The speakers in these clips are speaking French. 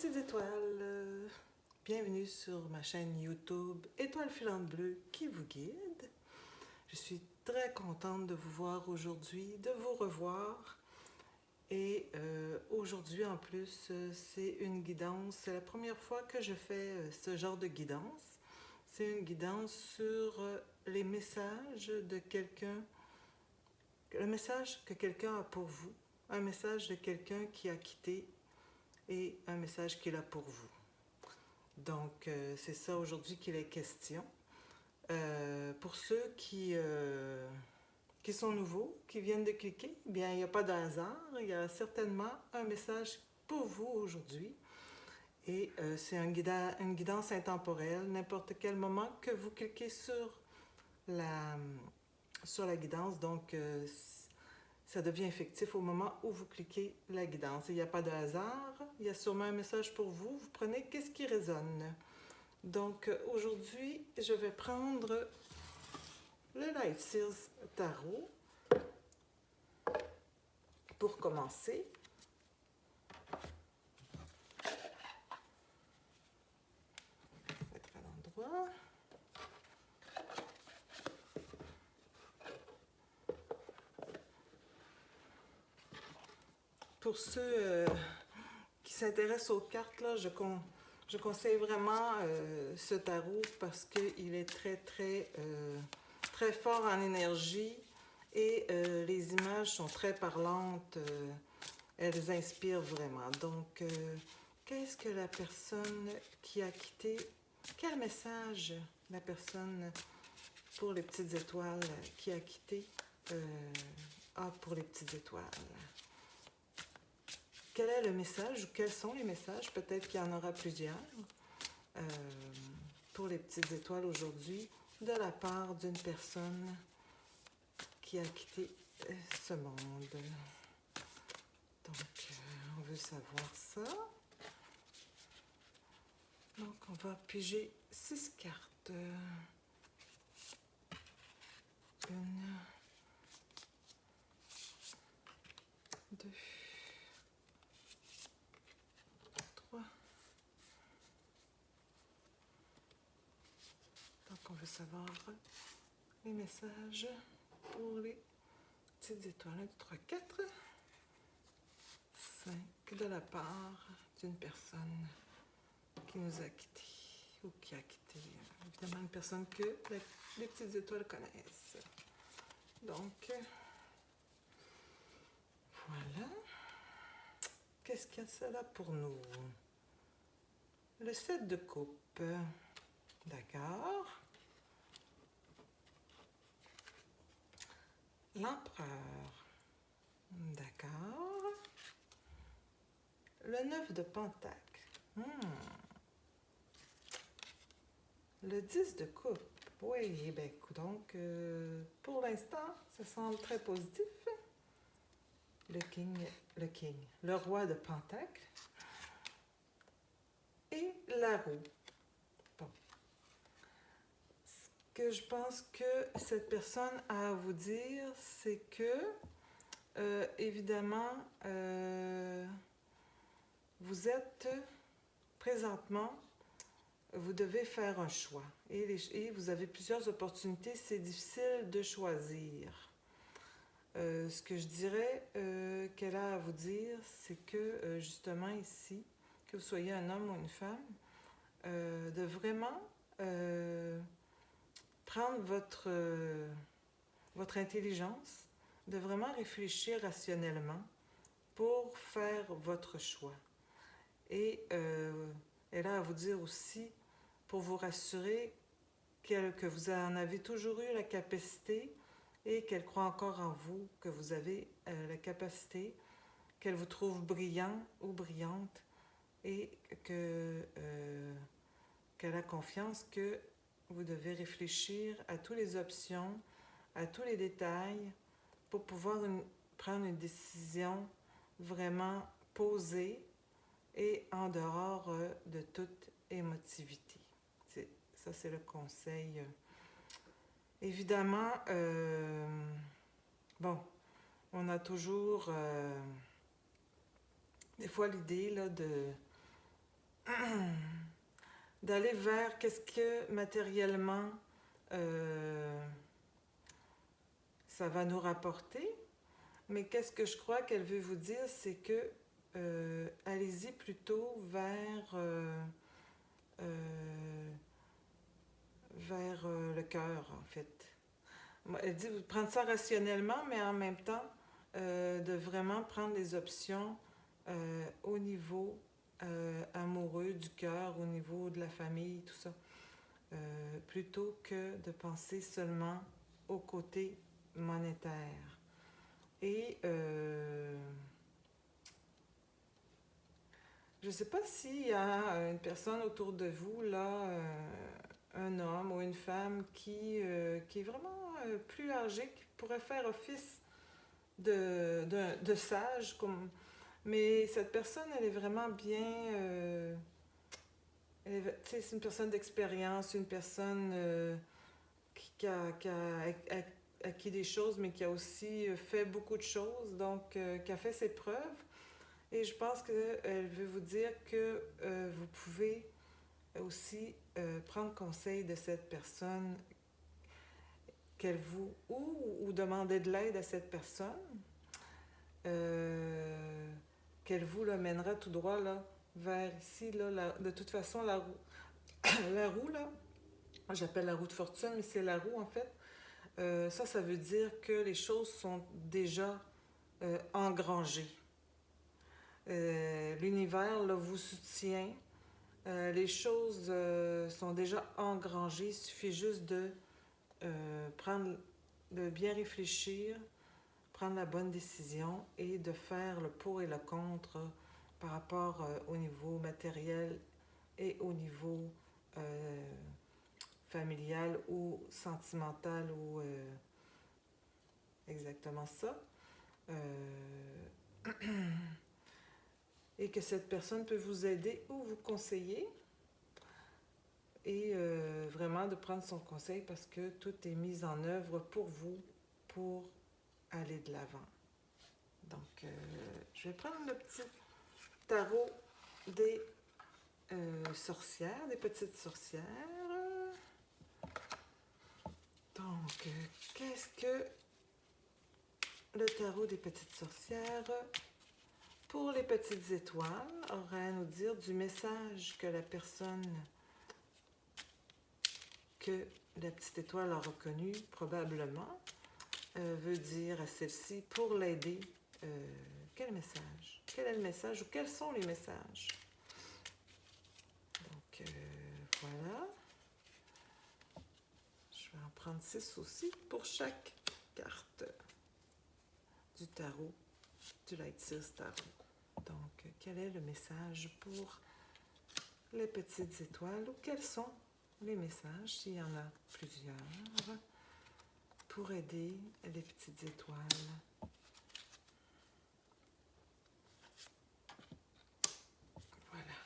petites étoiles, bienvenue sur ma chaîne YouTube Étoile filante bleue qui vous guide. Je suis très contente de vous voir aujourd'hui, de vous revoir. Et aujourd'hui en plus, c'est une guidance, c'est la première fois que je fais ce genre de guidance. C'est une guidance sur les messages de quelqu'un, le message que quelqu'un a pour vous, un message de quelqu'un qui a quitté et un message qu'il a pour vous. Donc, c'est ça aujourd'hui qu'il est question. Pour ceux qui sont nouveaux, qui viennent de cliquer, eh bien, il n'y a pas de hasard. Il y a certainement un message pour vous aujourd'hui. Et c'est une guidance intemporelle. N'importe quel moment que vous cliquez sur la guidance, donc ça devient effectif au moment où vous cliquez la guidance. Il n'y a pas de hasard, il y a sûrement un message pour vous. Vous prenez qu'est-ce qui résonne. Donc aujourd'hui, je vais prendre le Life Seals Tarot pour commencer. Mettre à l'endroit. Pour ceux qui s'intéressent aux cartes, là, je conseille vraiment ce tarot parce qu'il est très fort en énergie et les images sont très parlantes. Elles inspirent vraiment. Donc, qu'est-ce que la personne qui a quitté, quel message la personne pour les petites étoiles qui a quitté a pour les petites étoiles? Quel est le message ou quels sont les messages? Peut-être qu'il y en aura plusieurs pour les petites étoiles aujourd'hui de la part d'une personne qui a quitté ce monde. Donc, on veut savoir ça. Donc, on va piger 6 cartes. 1, 2, 3. Donc, on veut savoir les messages pour les petites étoiles. 1, 2, 3, 4. 5 de la part d'une personne qui nous a quittés ou qui a quitté, évidemment, une personne que les petites étoiles connaissent. Donc, voilà. Qu'est-ce qu'il y a de cela pour nous? Le 7 de coupe. D'accord. L'empereur. D'accord. Le 9 de pentacle. Le 10 de coupe. Oui, ben donc, pour l'instant, ça semble très positif. Le roi de pentacle et la roue. Bon. Ce que je pense que cette personne a à vous dire, c'est que, évidemment, vous êtes présentement, vous devez faire un choix et vous avez plusieurs opportunités, c'est difficile de choisir. Ce que je dirais qu'elle a à vous dire, c'est que justement ici, que vous soyez un homme ou une femme, de vraiment prendre votre intelligence, de vraiment réfléchir rationnellement pour faire votre choix. Et elle a à vous dire aussi, pour vous rassurer, que vous en avez toujours eu la capacité et qu'elle croit encore en vous, que vous avez la capacité, qu'elle vous trouve brillant ou brillante et qu'elle a confiance que vous devez réfléchir à toutes les options, à tous les détails pour pouvoir prendre une décision vraiment posée et en dehors de toute émotivité. Ça, c'est le conseil. Évidemment, bon, on a toujours des fois l'idée là, d'aller vers qu'est-ce que matériellement ça va nous rapporter. Mais qu'est-ce que je crois qu'elle veut vous dire, c'est que allez-y plutôt vers le cœur, en fait. Elle dit vous prendre ça rationnellement, mais en même temps, de vraiment prendre les options au niveau amoureux du cœur, au niveau de la famille, tout ça. Plutôt que de penser seulement au côté monétaire. Et je ne sais pas s'il y a une personne autour de vous, là, un homme ou une femme qui est vraiment plus âgé, qui pourrait faire office de sage, mais cette personne, elle est vraiment bien... c'est une personne d'expérience, une personne qui a acquis des choses, mais qui a aussi fait beaucoup de choses, donc qui a fait ses preuves. Et je pense qu'elle veut vous dire que vous pouvez aussi prendre conseil de cette personne, ou demander de l'aide à cette personne, qu'elle vous le mènera tout droit là, vers ici. Là, de toute façon, la roue, la roue, là, j'appelle la roue de fortune, mais c'est la roue en fait. Ça veut dire que les choses sont déjà engrangées. L'univers là, vous soutient. Les choses sont déjà engrangées. Il suffit juste de bien réfléchir, prendre la bonne décision et de faire le pour et le contre par rapport au niveau matériel et au niveau familial ou sentimental ou exactement ça. Et que cette personne peut vous aider ou vous conseiller et vraiment de prendre son conseil parce que tout est mis en œuvre pour vous, pour aller de l'avant. Donc, je vais prendre le petit tarot des sorcières, des petites sorcières. Donc, qu'est-ce que le tarot des petites sorcières pour les petites étoiles aurait à nous dire du message que la personne, que la petite étoile a reconnu probablement, veut dire à celle-ci pour l'aider. Quel message? Quel est le message ou quels sont les messages? Donc, voilà. Je vais en prendre 6 aussi pour chaque carte du tarot, du Light 6 tarot. Donc, quel est le message pour les petites étoiles ou quels sont les messages, s'il y en a plusieurs, pour aider les petites étoiles? Voilà.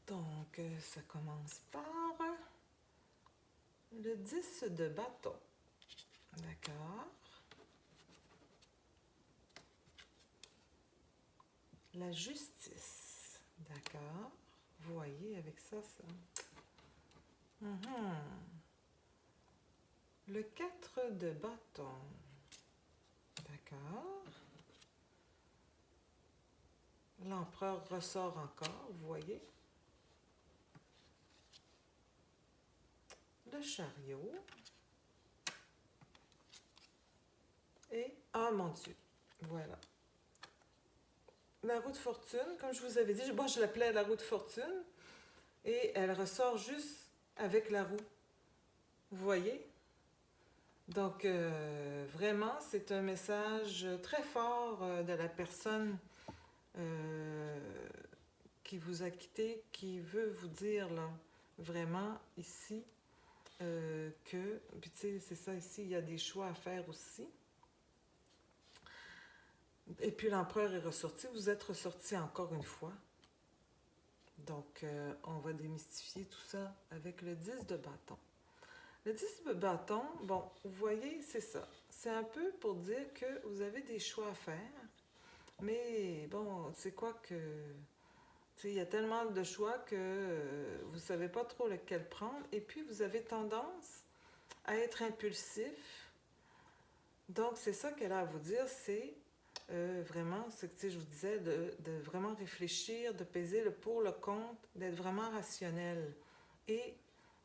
Donc, ça commence par le 10 de bâton. D'accord. La justice. D'accord. Vous voyez avec ça, ça. Le 4 de bâton. D'accord. L'empereur ressort encore, vous voyez. Le chariot. Et, ah mon Dieu, voilà. La roue de fortune, comme je vous avais dit, moi je l'appelais la roue de fortune. Et elle ressort juste avec la roue. Vous voyez? Donc, vraiment, c'est un message très fort de la personne qui vous a quitté, qui veut vous dire, là, vraiment, puis tu sais, c'est ça ici, il y a des choix à faire aussi. Et puis l'empereur est ressorti, vous êtes ressorti encore une fois. Donc, on va démystifier tout ça avec le 10 de bâton. Le 10 de bâton, bon, vous voyez, c'est ça. C'est un peu pour dire que vous avez des choix à faire, Mais bon, c'est quoi que... Tu sais, il y a tellement de choix que vous ne savez pas trop lequel prendre. Et puis, vous avez tendance à être impulsif. Donc, c'est ça qu'elle a à vous dire, c'est vraiment, ce que tu sais, je vous disais, de vraiment réfléchir, de peser le pour, le contre, d'être vraiment rationnel et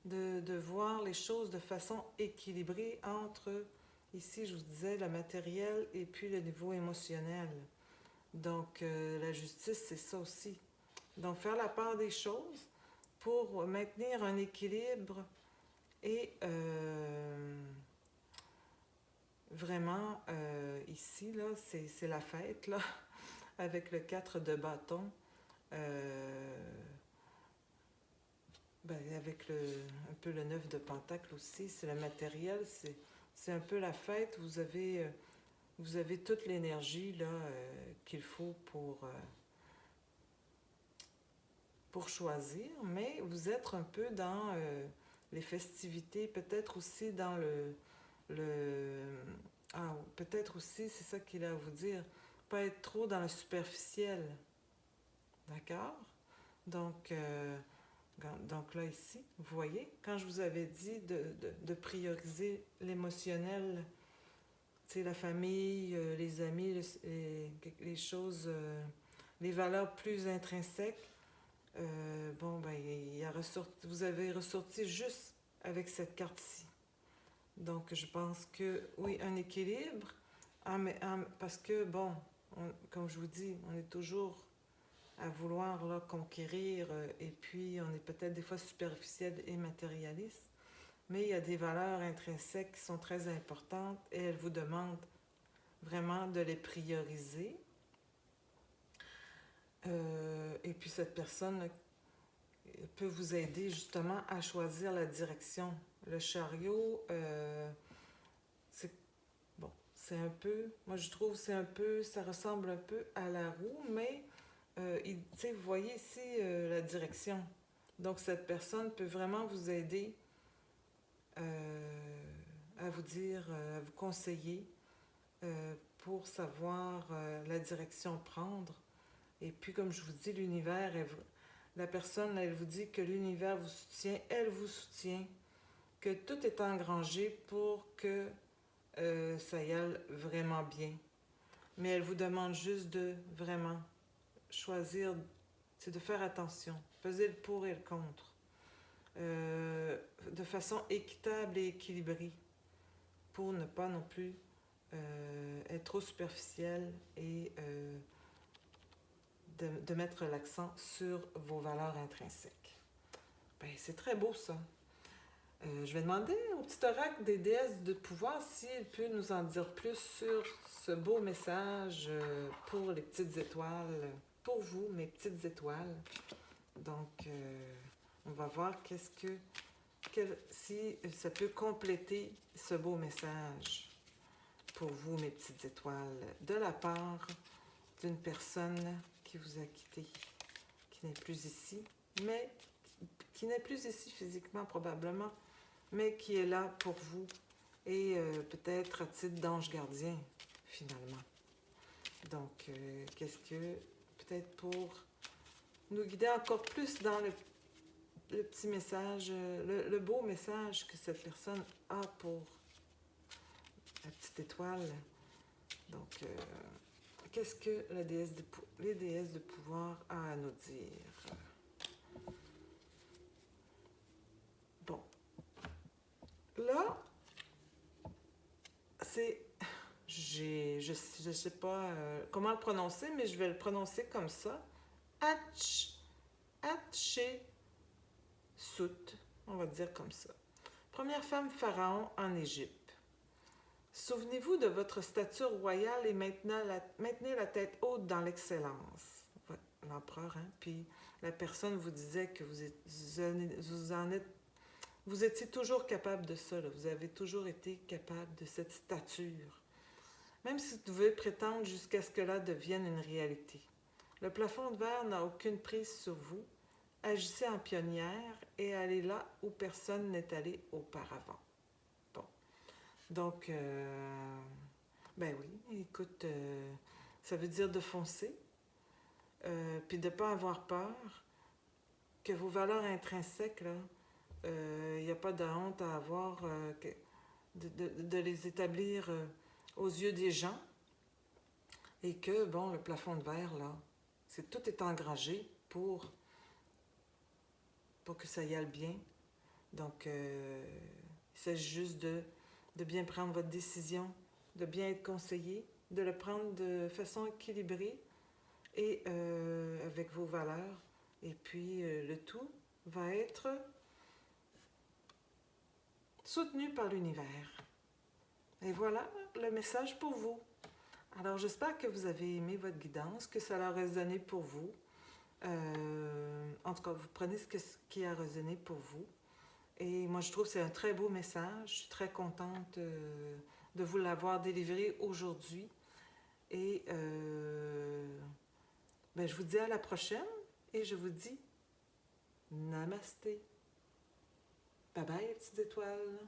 de voir les choses de façon équilibrée entre, ici, je vous disais, le matériel et puis le niveau émotionnel. Donc, la justice, c'est ça aussi. Donc, faire la part des choses pour maintenir un équilibre et vraiment, ici, là, c'est la fête, là, avec le 4 de bâton. Ben, avec un peu le 9 de pentacle aussi, c'est le matériel, c'est un peu la fête. Vous avez toute l'énergie là qu'il faut pour choisir, mais vous êtes un peu dans les festivités, peut-être aussi dans le ah, peut-être aussi, c'est ça qu'il a à vous dire, pas être trop dans le superficiel, d'accord? Donc, donc là, ici, vous voyez, quand je vous avais dit de prioriser l'émotionnel, tu sais, la famille, les amis, les choses, les valeurs plus intrinsèques, bon, ben, vous avez ressorti juste avec cette carte-ci. Donc, je pense que, oui, un équilibre, parce que, bon, comme je vous dis, on est toujours à vouloir là, conquérir, et puis on est peut-être des fois superficiel et matérialiste, mais il y a des valeurs intrinsèques qui sont très importantes et elle vous demande vraiment de les prioriser. Et puis cette personne peut vous aider justement à choisir la direction. Le chariot, c'est bon, c'est un peu, moi je trouve c'est un peu, ça ressemble un peu à la roue, mais vous voyez ici la direction. Donc cette personne peut vraiment vous aider à vous dire, à vous conseiller pour savoir la direction prendre. Et puis comme je vous dis, l'univers, la personne, elle vous dit que l'univers vous soutient, elle vous soutient, que tout est engrangé pour que ça y aille vraiment bien. Mais elle vous demande juste de vraiment choisir, c'est de faire attention, peser le pour et le contre, de façon équitable et équilibrée, pour ne pas non plus être trop superficiel et de mettre l'accent sur vos valeurs intrinsèques. Ben, c'est très beau ça. Je vais demander au petit oracle des déesses de pouvoir s'il peut nous en dire plus sur ce beau message pour les petites étoiles, pour vous, mes petites étoiles. Donc, on va voir si ça peut compléter ce beau message pour vous, mes petites étoiles, de la part d'une personne qui vous a quitté, qui n'est plus ici, mais qui n'est plus ici physiquement probablement, mais qui est là pour vous et peut-être à titre d'ange gardien, finalement. Donc, qu'est-ce que, peut-être pour nous guider encore plus dans le petit message, le beau message que cette personne a pour la petite étoile. Donc, qu'est-ce que les déesses de pouvoir a à nous dire? Bon. Là, c'est... Je sais pas comment le prononcer, mais je vais le prononcer comme ça. Hatshepsut, on va dire comme ça. Première femme pharaon en Égypte. Souvenez-vous de votre stature royale et maintenez la tête haute dans l'excellence. L'empereur, hein? Puis la personne vous disait que vous étiez toujours capable de ça. Là. Vous avez toujours été capable de cette stature. Même si vous devez prétendre jusqu'à ce que là devienne une réalité. Le plafond de verre n'a aucune prise sur vous. Agissez en pionnière et allez là où personne n'est allé auparavant. Bon. Donc, ben oui, écoute, Ça veut dire de foncer, puis de ne pas avoir peur, que vos valeurs intrinsèques, là, il n'y a pas de honte à avoir, de les établir aux yeux des gens, et que, bon, le plafond de verre, là, tout est engrangé pour que ça y aille bien. Donc, il s'agit juste de bien prendre votre décision, de bien être conseillé, de le prendre de façon équilibrée et avec vos valeurs. Et puis, le tout va être soutenu par l'univers. Et voilà le message pour vous. Alors, j'espère que vous avez aimé votre guidance, que ça a résonné pour vous. En tout cas, vous prenez ce qui a résonné pour vous. Et moi, je trouve que c'est un très beau message. Je suis très contente de vous l'avoir délivré aujourd'hui. Et je vous dis à la prochaine et je vous dis namasté. Bye bye, les petites étoiles.